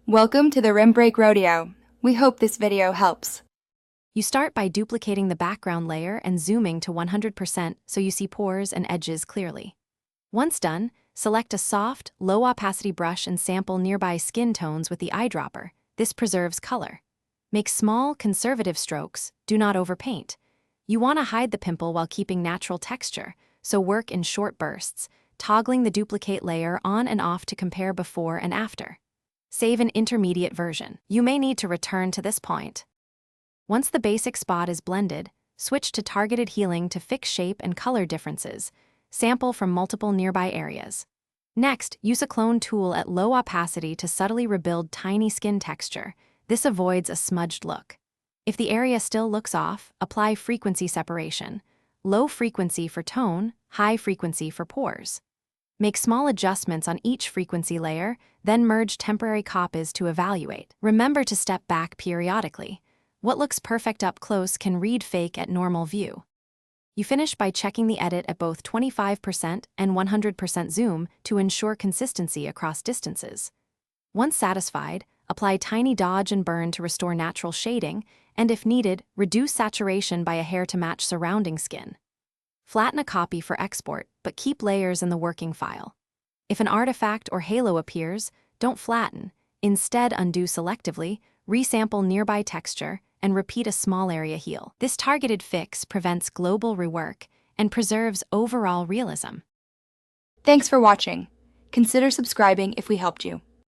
Welcome to the Rim Break Rodeo. We hope this video helps. You start by duplicating the background layer and zooming to 100% so you see pores and edges clearly. Once done, select a soft, low-opacity brush and sample nearby skin tones with the eyedropper. This preserves color. Make small, conservative strokes, do not overpaint. You want to hide the pimple while keeping natural texture, so work in short bursts, toggling the duplicate layer on and off to compare before and after. Save an intermediate version. You may need to return to this point. Once the basic spot is blended, switch to targeted healing to fix shape and color differences. Sample from multiple nearby areas. Next, use a clone tool at low opacity to subtly rebuild tiny skin texture. This avoids a smudged look. If the area still looks off, apply frequency separation. Low frequency for tone, high frequency for pores. Make small adjustments on each frequency layer, then merge temporary copies to evaluate. Remember to step back periodically. What looks perfect up close can read fake at normal view. You finish by checking the edit at both 25% and 100% zoom to ensure consistency across distances. Once satisfied, apply tiny dodge and burn to restore natural shading, and if needed, reduce saturation by a hair to match surrounding skin. Flatten a copy for export, but keep layers in the working file. If an artifact or halo appears, don't flatten. Instead, undo selectively, resample nearby texture, and repeat a small area heal. This targeted fix prevents global rework and preserves overall realism. Thanks for watching. Consider subscribing if we helped you.